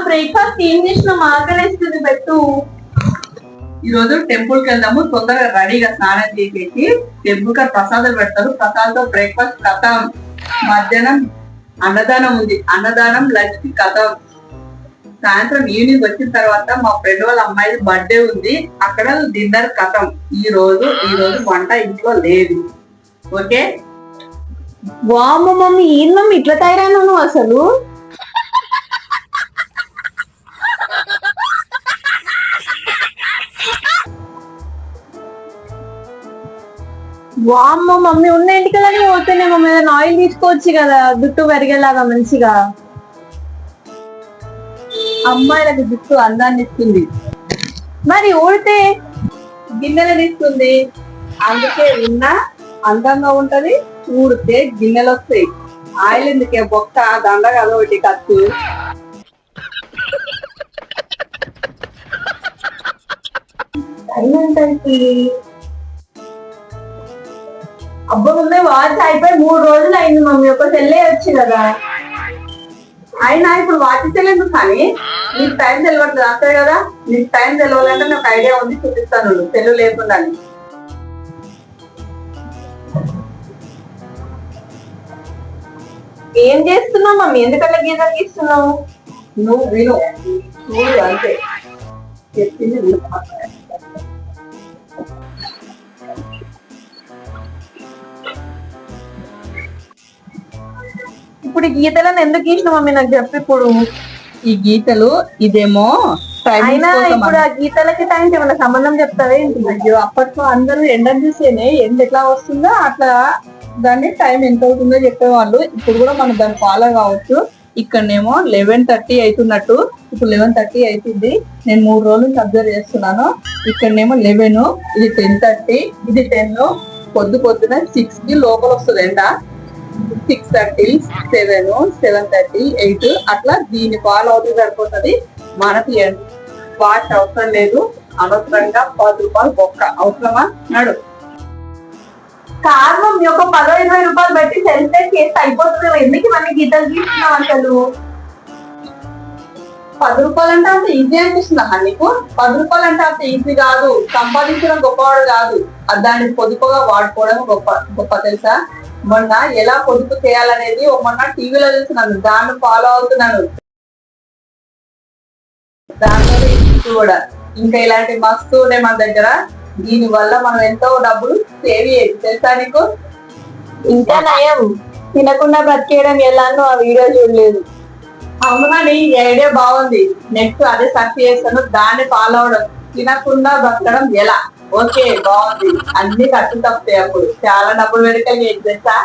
Breakfast ఏం చేసినా ఆకలిస్తుంది పెట్టు. ఈ రోజు టెంపుల్ కి వెళ్దాము, తొందరగా రెడీగా స్నానం చేసేసి టెంపుల్ కి ప్రసాదాలు పెడతారు. ప్రసాదంతో బ్రేక్ఫాస్ట్ కథం. మధ్యాహ్నం అన్నదానం ఉంది, అన్నదానం లంచ్ కి కథం. సాయంత్రం ఈవినింగ్ వచ్చిన తర్వాత మా ఫ్రెండ్ వాళ్ళ అమ్మాయి బర్త్డే ఉంది, అక్కడ డిన్నర్ కథం. ఈ రోజు వంట ఇంట్లో లేదు. ఓకే. వామ్మ మమ్మీ, ఏం మమ్మీ ఇట్లా తయారైనాను అసలు? వామ్మ మమ్మీ, ఉన్న ఇంటికలని పోతేనే మమ్మీ ఏదైనా ఆయిల్ తీసుకోవచ్చు కదా, జుట్టు పెరిగేలాగా మంచిగా. అమ్మాయిలకు జుట్టు అందాన్ని ఇస్తుంది, మరి ఊడితే గిన్నెలను ఇస్తుంది. అందుకే ఉన్న అందంగా ఉంటది, ఊడితే గిన్నెలు వస్తాయి. ఆయిల్ ఎందుకే బొక్క దండ కదా ఒకటి ఖర్చు. అబ్బా మమ్మీ, వాచ్ అయిపోయి 3 రోజులు అయింది మమ్మీ, ఒక సెల్లే వచ్చి కదా. అయినా ఇప్పుడు వాచ్ తెలియదు, కానీ నీకు టైం తెలియట్లేదు అంతే కదా. నీకు టైం తెలియాలంటే నాకు ఐడియా ఉంది, చూపిస్తాను. సెల్లు లేకుండా ఏం చేస్తున్నావు మమ్మీ? ఎందుకలా గీతలు గీస్తున్నావు? నువ్వు విను, చూడు అంతే. చెప్పింది విను. ఇప్పుడు ఈ గీతలను ఎందుకు గీసినావు మమ్మీ నాకు చెప్పి. ఇప్పుడు ఈ గీతలు ఇదేమో అయినా ఇప్పుడు ఆ గీతలకి టైం ఏమైనా సంబంధం చెప్తావే ఏంటి? అయ్యో, అప్పట్లో అందరూ ఎండను చూసేనే ఎండ ఎట్లా వస్తుందో అట్లా దాన్ని టైం ఎంత అవుతుందో చెప్పేవాళ్ళు. ఇప్పుడు కూడా మనం దాన్ని ఫాలో కావచ్చు. ఇక్కడనేమో 11:30 అవుతున్నట్టు, ఇప్పుడు 11:30 అవుతుంది. నేను 3 రోజులు అబ్జర్వ్ చేస్తున్నాను. ఇక్కడనేమో 11, ఇది 10:30, ఇది 10. పొద్దున 6 కి లోపల వస్తుంది ఎండ. 6:30, 7, 7:30, 8 అట్లా దీన్ని ఫాలో అవుతుంది సరిపోతుంది. మనకి వాచ్ అవసరం లేదు. అనవసరంగా 10 రూపాయలు బొక్క అవసరమా? నడు. కాదు మమ్మీ, ఒక 10-20 రూపాయలు పెట్టి సెల్ఫ్ చేస్తే అయిపోతుంది. ఎందుకు ఇవన్నీ గీతలు గీస్తున్నావు అసలు? 10 రూపాయలు అంటే అంత ఈజీ అనిపిస్తుందా నీకు? 10 రూపాయలు అంటే అంత ఈజీ కాదు. సంపాదించడం గొప్పవాడు కాదు, దాన్ని పొదుపుగా వాడుకోవడం గొప్ప తెలుసా. మొన్న ఎలా పొదుపు చేయాలనేది మొన్న టీవీలో చూస్తున్నాను, దాన్ని ఫాలో అవుతున్నాను. దాంట్లో కూడా ఇంకా ఇలాంటి మస్తు ఉన్నాయి మన దగ్గర. దీని వల్ల మనం ఎంతో డబ్బులు సేవ్ చేయొచ్చు తెలుసా నీకు. ఇంకా నయం, తినకుండా బ్రతికేయడం ఎలా ఆ వీడియో చూడలేదు. అవునా, నీ ఐడియా బాగుంది. నెక్స్ట్ అదే సర్చ్ చేస్తాను, దాన్ని ఫాలో అవడం. తినకుండా బ్రతకడం ఎలా. ఓకే, బాగుంది. అన్ని ఖర్చు తప్పుతాయి. అప్పుడు చాలా డబ్బులు వెనకాల తెలుసా.